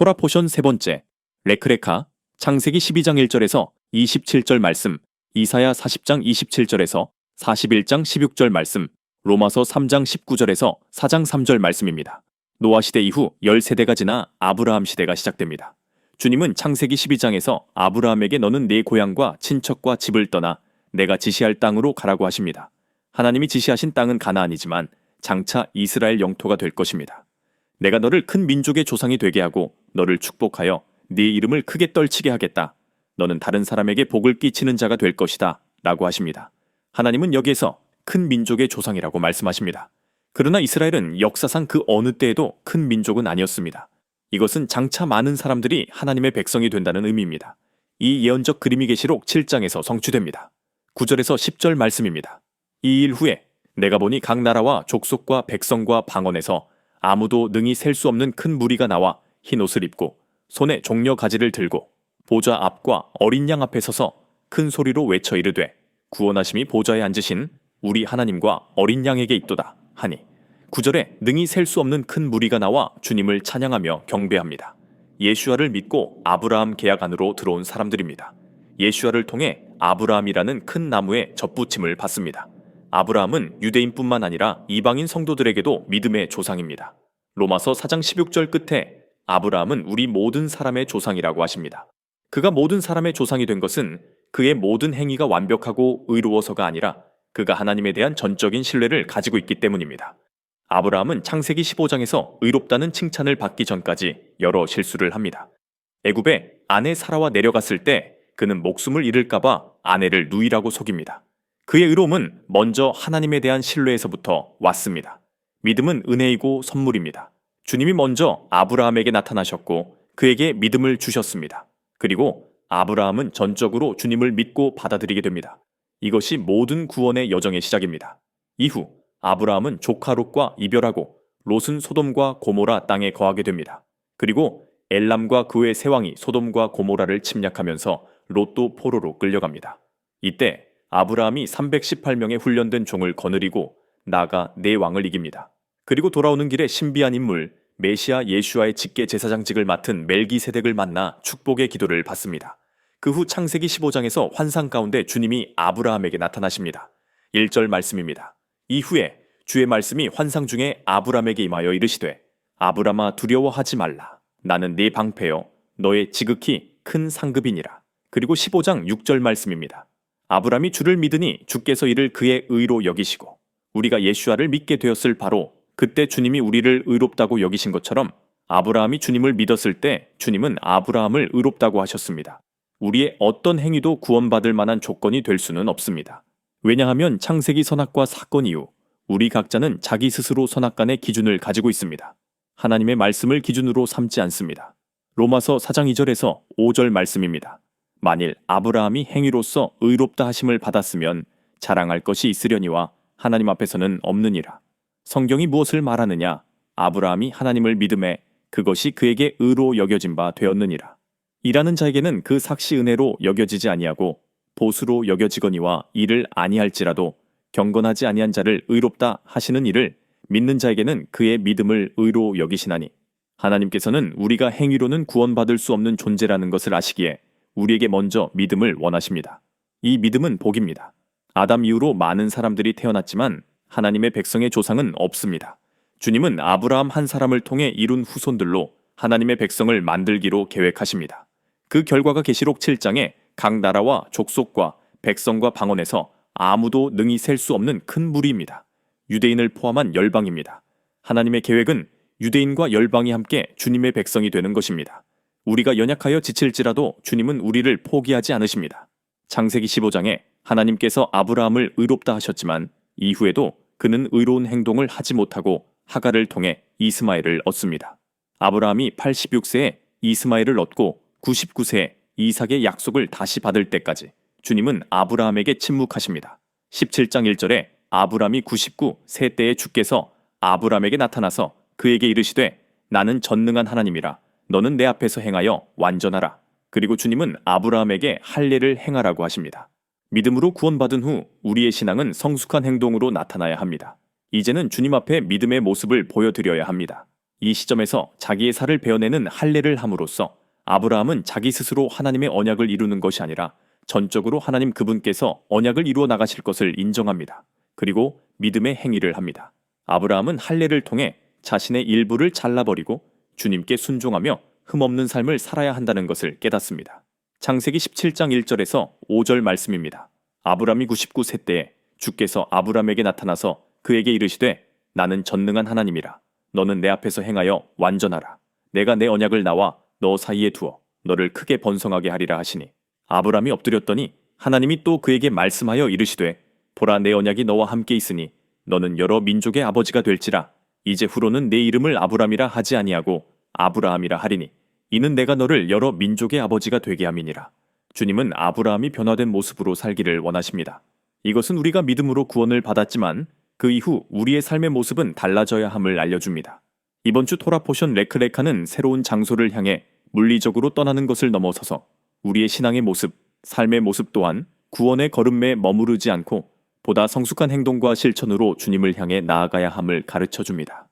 토라 포션 세 번째, 레크레카, 창세기 12장 1절에서 27절 말씀, 이사야 40장 27절에서 41장 16절 말씀, 로마서 3장 19절에서 4장 3절 말씀입니다. 노아 시대 이후 10세대가 지나 아브라함 시대가 시작됩니다. 주님은 창세기 12장에서 아브라함에게 너는 네 고향과 친척과 집을 떠나 내가 지시할 땅으로 가라고 하십니다. 하나님이 지시하신 땅은 가나안이지만 장차 이스라엘 영토가 될 것입니다. 내가 너를 큰 민족의 조상이 되게 하고 너를 축복하여 네 이름을 크게 떨치게 하겠다. 너는 다른 사람에게 복을 끼치는 자가 될 것이다. 라고 하십니다. 하나님은 여기에서 큰 민족의 조상이라고 말씀하십니다. 그러나 이스라엘은 역사상 그 어느 때에도 큰 민족은 아니었습니다. 이것은 장차 많은 사람들이 하나님의 백성이 된다는 의미입니다. 이 예언적 그림이 계시록 7장에서 성취됩니다. 9절에서 10절 말씀입니다. 이 일 후에 내가 보니 각 나라와 족속과 백성과 방언에서 아무도 능히 셀 수 없는 큰 무리가 나와 흰 옷을 입고 손에 종려 가지를 들고 보좌 앞과 어린 양 앞에 서서 큰 소리로 외쳐 이르되 구원하심이 보좌에 앉으신 우리 하나님과 어린 양에게 있도다 하니 9절에 능히 셀 수 없는 큰 무리가 나와 주님을 찬양하며 경배합니다. 예수아를 믿고 아브라함 계약 안으로 들어온 사람들입니다. 예수아를 통해 아브라함이라는 큰 나무에 접붙임을 받습니다. 아브라함은 유대인뿐만 아니라 이방인 성도들에게도 믿음의 조상입니다. 로마서 4장 16절 끝에 아브라함은 우리 모든 사람의 조상이라고 하십니다. 그가 모든 사람의 조상이 된 것은 그의 모든 행위가 완벽하고 의로워서가 아니라 그가 하나님에 대한 전적인 신뢰를 가지고 있기 때문입니다. 아브라함은 창세기 15장에서 의롭다는 칭찬을 받기 전까지 여러 실수를 합니다. 애굽에 아내 사라와 내려갔을 때 그는 목숨을 잃을까봐 아내를 누이라고 속입니다. 그의 의로움은 먼저 하나님에 대한 신뢰에서부터 왔습니다. 믿음은 은혜이고 선물입니다. 주님이 먼저 아브라함에게 나타나셨고 그에게 믿음을 주셨습니다. 그리고 아브라함은 전적으로 주님을 믿고 받아들이게 됩니다. 이것이 모든 구원의 여정의 시작입니다. 이후 아브라함은 조카 롯과 이별하고 롯은 소돔과 고모라 땅에 거하게 됩니다. 그리고 엘람과 그의 세 왕이 소돔과 고모라를 침략하면서 롯도 포로로 끌려갑니다. 이때 아브라함이 318명의 훈련된 종을 거느리고 나아가 네 왕을 이깁니다. 그리고 돌아오는 길에 신비한 인물 메시아 예수아의 직계 제사장직을 맡은 멜기세덱을 만나 축복의 기도를 받습니다. 그 후 창세기 15장에서 환상 가운데 주님이 아브라함에게 나타나십니다. 1절 말씀입니다. 이후에 주의 말씀이 환상 중에 아브라함에게 임하여 이르시되 아브라함아 두려워하지 말라. 나는 네 방패여 너의 지극히 큰 상급이니라. 그리고 15장 6절 말씀입니다. 아브라함이 주를 믿으니 주께서 이를 그의 의로 여기시고 우리가 예수아를 믿게 되었을 바로 그때 주님이 우리를 의롭다고 여기신 것처럼 아브라함이 주님을 믿었을 때 주님은 아브라함을 의롭다고 하셨습니다. 우리의 어떤 행위도 구원받을 만한 조건이 될 수는 없습니다. 왜냐하면 창세기 선악과 사건 이후 우리 각자는 자기 스스로 선악간의 기준을 가지고 있습니다. 하나님의 말씀을 기준으로 삼지 않습니다. 로마서 4장 2절에서 5절 말씀입니다. 만일 아브라함이 행위로서 의롭다 하심을 받았으면 자랑할 것이 있으려니와 하나님 앞에서는 없느니라. 성경이 무엇을 말하느냐? 아브라함이 하나님을 믿음에 그것이 그에게 의로 여겨진 바 되었느니라. 일하는 자에게는 그 삭시 은혜로 여겨지지 아니하고 보수로 여겨지거니와 이를 아니할지라도 경건하지 아니한 자를 의롭다 하시는 이를 믿는 자에게는 그의 믿음을 의로 여기시나니 하나님께서는 우리가 행위로는 구원받을 수 없는 존재라는 것을 아시기에 우리에게 먼저 믿음을 원하십니다. 이 믿음은 복입니다. 아담 이후로 많은 사람들이 태어났지만 하나님의 백성의 조상은 없습니다. 주님은 아브라함 한 사람을 통해 이룬 후손들로 하나님의 백성을 만들기로 계획하십니다. 그 결과가 계시록 7장에 각 나라와 족속과 백성과 방언에서 아무도 능히 셀 수 없는 큰 무리입니다. 유대인을 포함한 열방입니다. 하나님의 계획은 유대인과 열방이 함께 주님의 백성이 되는 것입니다. 우리가 연약하여 지칠지라도 주님은 우리를 포기하지 않으십니다. 창세기 15장에 하나님께서 아브라함을 의롭다 하셨지만 이후에도 그는 의로운 행동을 하지 못하고 하갈을 통해 이스마엘을 얻습니다. 아브라함이 86세에 이스마엘을 얻고 99세에 이삭의 약속을 다시 받을 때까지 주님은 아브라함에게 침묵하십니다. 17장 1절에 아브라함이 99세 때에 주께서 아브라함에게 나타나서 그에게 이르시되 나는 전능한 하나님이라 너는 내 앞에서 행하여 완전하라. 그리고 주님은 아브라함에게 할례를 행하라고 하십니다. 믿음으로 구원받은 후 우리의 신앙은 성숙한 행동으로 나타나야 합니다. 이제는 주님 앞에 믿음의 모습을 보여드려야 합니다. 이 시점에서 자기의 살을 베어내는 할례를 함으로써 아브라함은 자기 스스로 하나님의 언약을 이루는 것이 아니라 전적으로 하나님 그분께서 언약을 이루어 나가실 것을 인정합니다. 그리고 믿음의 행위를 합니다. 아브라함은 할례를 통해 자신의 일부를 잘라버리고 주님께 순종하며 흠없는 삶을 살아야 한다는 것을 깨닫습니다. 창세기 17장 1절에서 5절 말씀입니다. 아브라함이 99세 때에 주께서 아브라함에게 나타나서 그에게 이르시되 나는 전능한 하나님이라. 너는 내 앞에서 행하여 완전하라. 내가 내 언약을 나와 너 사이에 두어 너를 크게 번성하게 하리라 하시니 아브라함이 엎드렸더니 하나님이 또 그에게 말씀하여 이르시되 보라 내 언약이 너와 함께 있으니 너는 여러 민족의 아버지가 될지라. 이제 후로는 내 이름을 아브라함이라 하지 아니하고 아브라함이라 하리니 이는 내가 너를 여러 민족의 아버지가 되게 함이니라. 주님은 아브라함이 변화된 모습으로 살기를 원하십니다. 이것은 우리가 믿음으로 구원을 받았지만 그 이후 우리의 삶의 모습은 달라져야 함을 알려줍니다. 이번 주 토라 포션 레크레카는 새로운 장소를 향해 물리적으로 떠나는 것을 넘어서서 우리의 신앙의 모습, 삶의 모습 또한 구원의 걸음에 머무르지 않고 보다 성숙한 행동과 실천으로 주님을 향해 나아가야 함을 가르쳐 줍니다.